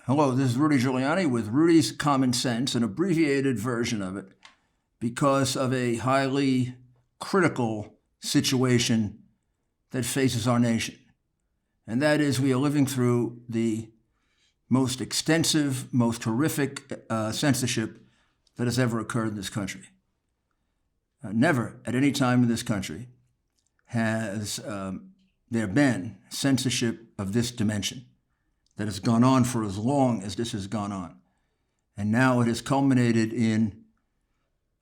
Hello, this is Rudy Giuliani with Rudy's Common Sense, an abbreviated version of it, because of a highly critical situation that faces our nation. And that is, we are living through the most extensive, most horrific censorship that has ever occurred in this country. Never at any time in this country has there been censorship of this dimension that has gone on for as long as this has gone on. And now it has culminated in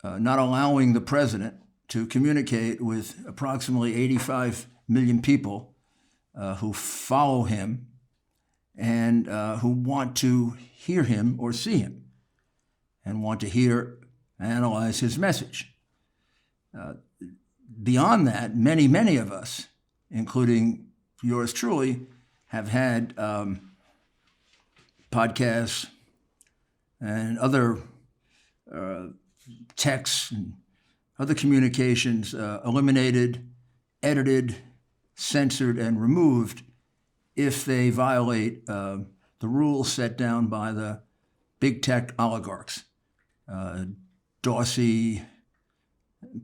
not allowing the president to communicate with approximately 85 million people who follow him and who want to hear him or see him and want to hear and analyze his message. Beyond that, many of us, including yours truly, have had podcasts and other texts and other communications eliminated, edited, censored, and removed if they violate the rules set down by the big tech oligarchs, Dorsey,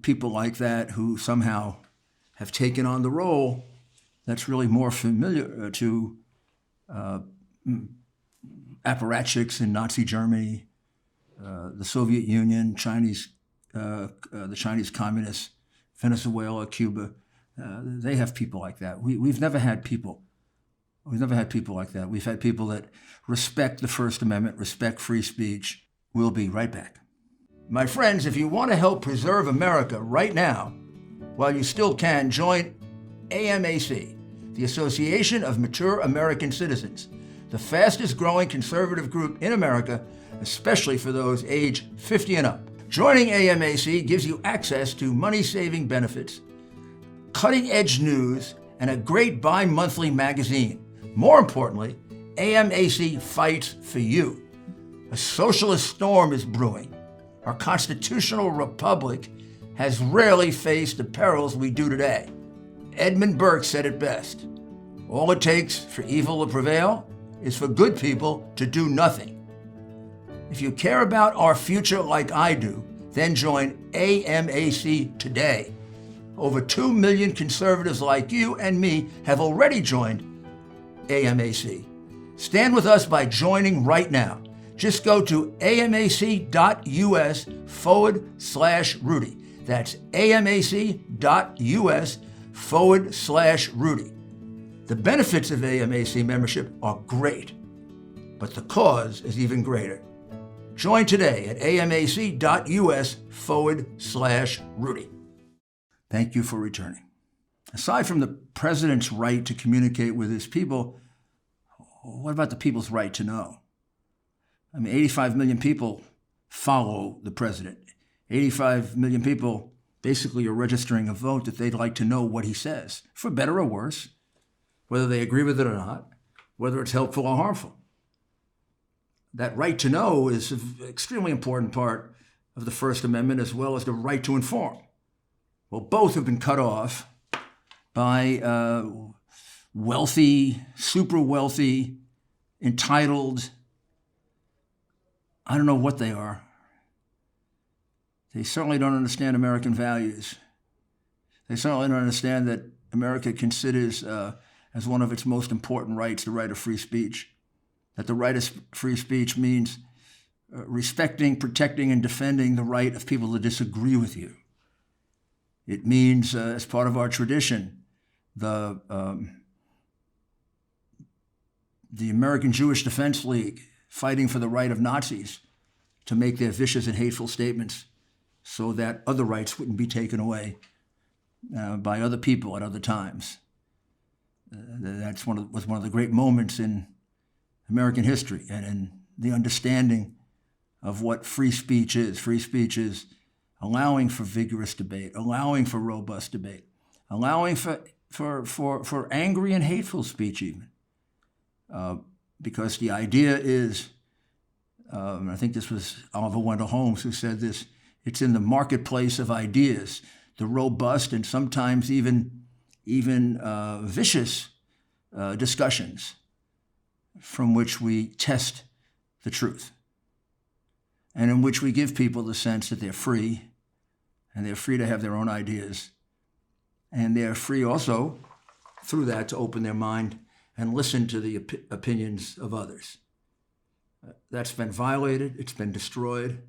people like that who somehow have taken on the role that's really more familiar to apparatchiks in Nazi Germany, the Soviet Union, the Chinese communists, Venezuela, Cuba. They have people like that. We've never had people. We've never had people like that. We've had people that respect the First Amendment, respect free speech. We'll be right back. My friends, if you want to help preserve America right now, while you still can, join AMAC, the Association of Mature American Citizens, the fastest growing conservative group in America, especially for those age 50 and up. Joining AMAC gives you access to money-saving benefits, cutting-edge news, and a great bi-monthly magazine. More importantly, AMAC fights for you. A socialist storm is brewing. Our constitutional republic has rarely faced the perils we do today. Edmund Burke said it best. All it takes for evil to prevail is for good people to do nothing. If you care about our future like I do, then join AMAC today. Over 2 million conservatives like you and me have already joined AMAC. Stand with us by joining right now. Just go to amac.us/Rudy. That's amac.us/Rudy. The benefits of AMAC membership are great, but the cause is even greater. Join today at amac.us/Rudy. Thank you for returning. Aside from the president's right to communicate with his people, what about the people's right to know? I mean, 85 million people follow the president. 85 million people basically are registering a vote that they'd like to know what he says, for better or worse, whether they agree with it or not, whether it's helpful or harmful. That right to know is an extremely important part of the First Amendment, as well as the right to inform. Well, both have been cut off by wealthy, super wealthy, entitled, I don't know what they are. They certainly don't understand American values. They certainly don't understand that America considers as one of its most important rights the right of free speech. That the right of free speech means respecting, protecting, and defending the right of people to disagree with you. It means, as part of our tradition, the American Jewish Defense League fighting for the right of Nazis to make their vicious and hateful statements so that other rights wouldn't be taken away by other people at other times. That's was one of the great moments in American history and in the understanding of what free speech is. Free speech is allowing for vigorous debate, allowing for robust debate, allowing for angry and hateful speech even. Because the idea is, I think this was Oliver Wendell Holmes who said this, it's in the marketplace of ideas, the robust and sometimes even vicious discussions from which we test the truth, and in which we give people the sense that they're free, and they're free to have their own ideas, and they're free also through that to open their mind and listen to the opinions of others. That's been violated. It's been destroyed.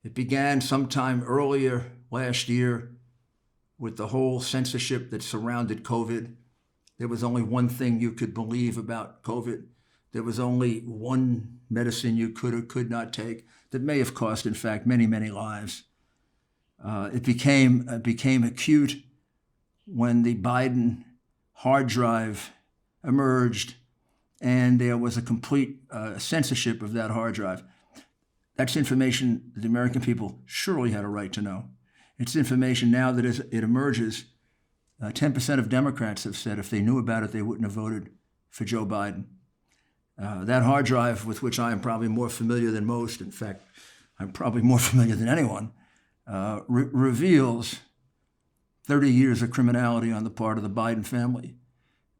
It began sometime earlier last year with the whole censorship that surrounded COVID. There was only one thing you could believe about COVID. There was only one medicine you could or could not take that may have cost, in fact, many, many lives. It became acute when the Biden hard drive emerged and there was a complete censorship of that hard drive. That's information that the American people surely had a right to know. It's information now that as it emerges, 10% of Democrats have said if they knew about it, they wouldn't have voted for Joe Biden. That hard drive, with which I am probably more familiar than most, in fact, I'm probably more familiar than anyone, reveals 30 years of criminality on the part of the Biden family,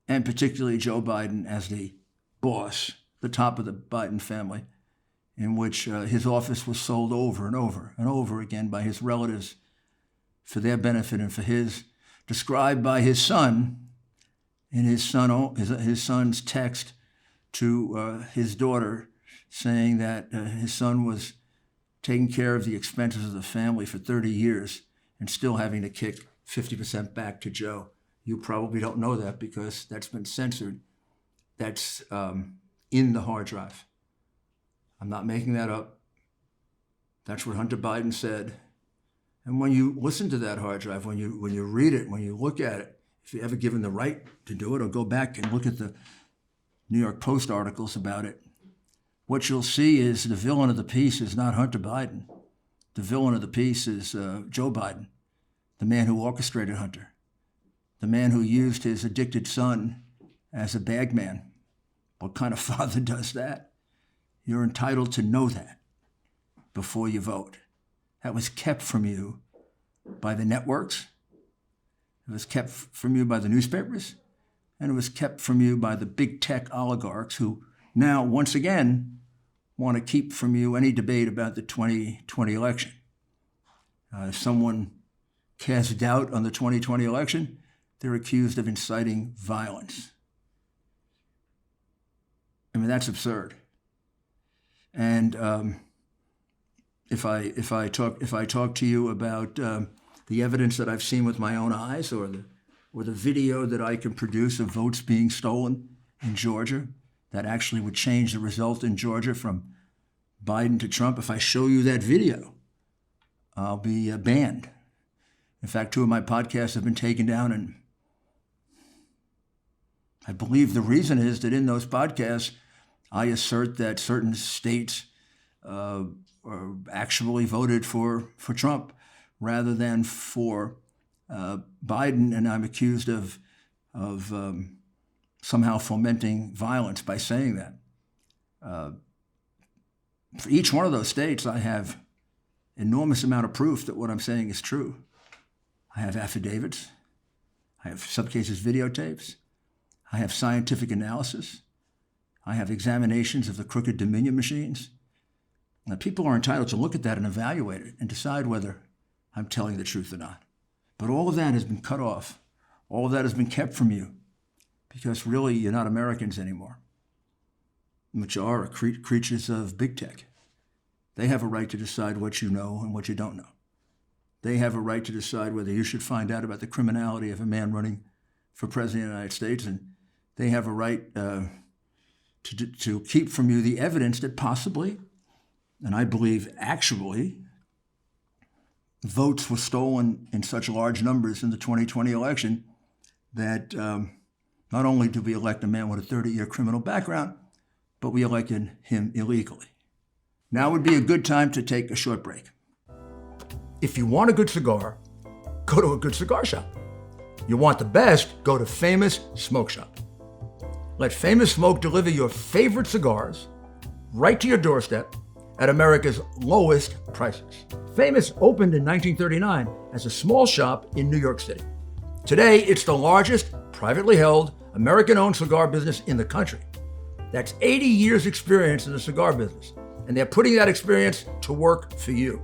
and particularly Joe Biden as the boss, the top of the Biden family, in which his office was sold over and over and over again by his relatives for their benefit and for his, described by his son in his son's text to his daughter, saying that his son was taking care of the expenses of the family for 30 years and still having to kick 50% back to Joe. You probably don't know that because that's been censored. That's in the hard drive. I'm not making that up. That's what Hunter Biden said. And when you listen to that hard drive, when you read it, when you look at it, if you're ever given the right to do it, or go back and look at the New York Post articles about it, what you'll see is the villain of the piece is not Hunter Biden. The villain of the piece is Joe Biden, the man who orchestrated Hunter, the man who used his addicted son as a bagman. What kind of father does that? You're entitled to know that before you vote. That was kept from you by the networks. It was kept from you by the newspapers. And it was kept from you by the big tech oligarchs who now, once again, want to keep from you any debate about the 2020 election. If someone casts doubt on the 2020 election, they're accused of inciting violence. I mean, that's absurd. And if I talk to you about the evidence that I've seen with my own eyes, or the video that I can produce of votes being stolen in Georgia, that actually would change the result in Georgia from Biden to Trump, if I show you that video, I'll be banned. In fact, 2 of my podcasts have been taken down, and I believe the reason is that in those podcasts, I assert that certain states actually voted for Trump rather than for Biden, and I'm accused of somehow fomenting violence by saying that. For each one of those states, I have enormous amount of proof that what I'm saying is true. I have affidavits. I have, some cases, videotapes. I have scientific analysis. I have examinations of the crooked Dominion machines. Now, people are entitled to look at that and evaluate it and decide whether I'm telling the truth or not. But all of that has been cut off. All of that has been kept from you because really you're not Americans anymore, which are creatures of big tech. They have a right to decide what you know and what you don't know. They have a right to decide whether you should find out about the criminality of a man running for president of the United States, and they have a right to keep from you the evidence that possibly, and I believe actually, votes were stolen in such large numbers in the 2020 election that not only did we elect a man with a 30-year criminal background, but we elected him illegally. Now would be a good time to take a short break. If you want a good cigar, go to a good cigar shop. You want the best, go to Famous Smoke Shop. Let Famous Smoke deliver your favorite cigars right to your doorstep at America's lowest prices. Famous opened in 1939 as a small shop in New York City. Today, it's the largest privately held American-owned cigar business in the country, That's 80 years experience in the cigar business. And they're putting that experience to work for you,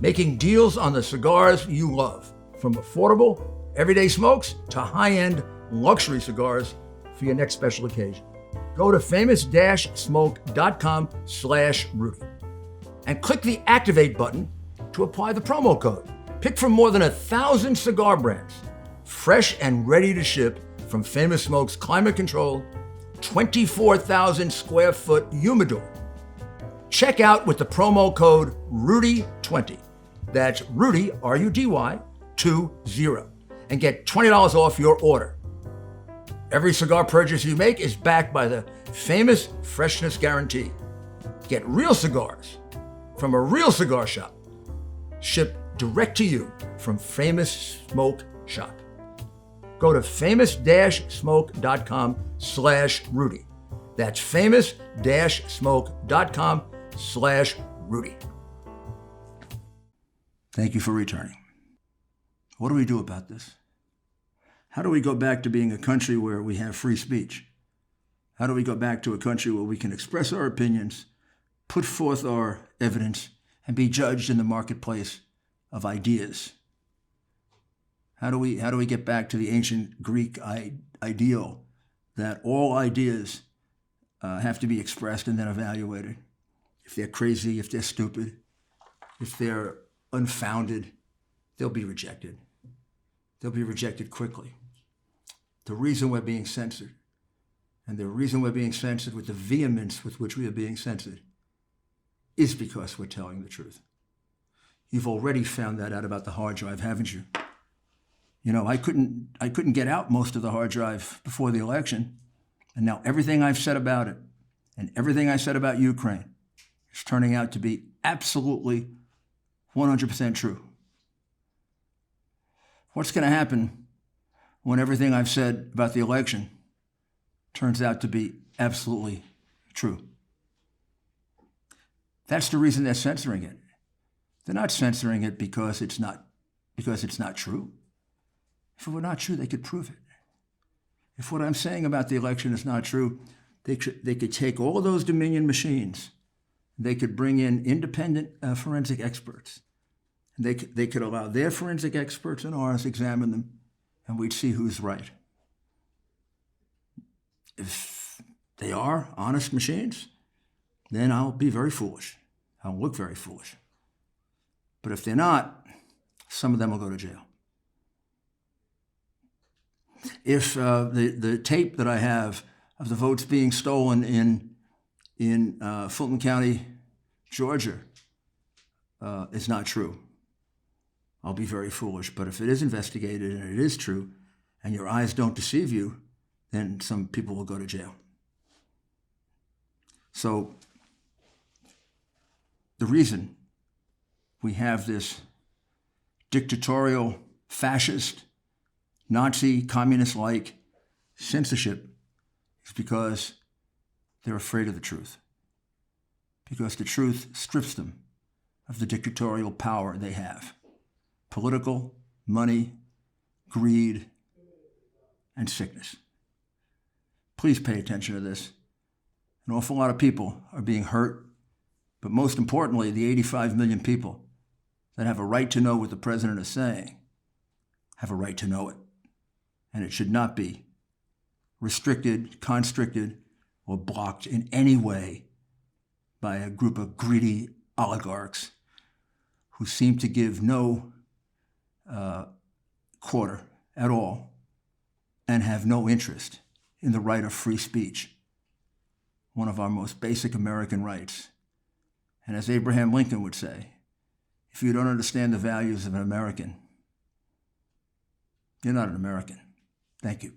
making deals on the cigars you love, from affordable, everyday smokes to high-end luxury cigars for your next special occasion. Go to famous-smoke.com/Rudy and click the Activate button to apply the promo code. Pick from more than 1,000 cigar brands, fresh and ready to ship from Famous Smoke's climate-controlled, 24,000 square foot humidor. Check out with the promo code RUDY20. That's Rudy, R-U-D-Y, 20, and get $20 off your order. Every cigar purchase you make is backed by the Famous Freshness Guarantee. Get real cigars from a real cigar shop, shipped direct to you from Famous Smoke Shop. Go to famous-smoke.com/Rudy. That's famous-smoke.com/Rudy. Thank you for returning. What do we do about this? How do we go back to being a country where we have free speech? How do we go back to a country where we can express our opinions, put forth our evidence, and be judged in the marketplace of ideas? How do we get back to the ancient Greek ideal that all ideas have to be expressed and then evaluated? If they're crazy, if they're stupid, if they're unfounded, they'll be rejected. They'll be rejected quickly. The reason we're being censored, and the reason we're being censored with the vehemence with which we are being censored, is because we're telling the truth. You've already found that out about the hard drive, haven't you? You know, I couldn't get out most of the hard drive before the election, and now everything I've said about it and everything I said about Ukraine is turning out to be absolutely 100% true. What's going to happen when everything I've said about the election turns out to be absolutely true? That's the reason they're censoring it. They're not censoring it because it's not true. If it were not true, they could prove it. If what I'm saying about the election is not true, they could take all of those Dominion machines. They could bring in independent forensic experts. And they could allow their forensic experts and ours examine them, and we'd see who's right. If they are honest machines, then I'll be very foolish. I'll look very foolish. But if they're not, some of them will go to jail. If the tape that I have of the votes being stolen in Fulton County, Georgia, is not true, I'll be very foolish. But if it is investigated and it is true, and your eyes don't deceive you, then some people will go to jail. So the reason we have this dictatorial, fascist, Nazi, communist-like censorship is because they're afraid of the truth. Because the truth strips them of the dictatorial power they have. Political, money, greed, and sickness. Please pay attention to this. An awful lot of people are being hurt, but most importantly, the 85 million people that have a right to know what the president is saying have a right to know it. And it should not be restricted, constricted, or blocked in any way by a group of greedy oligarchs who seem to give no quarter at all and have no interest in the right of free speech, one of our most basic American rights. And as Abraham Lincoln would say, if you don't understand the values of an American, you're not an American. Thank you.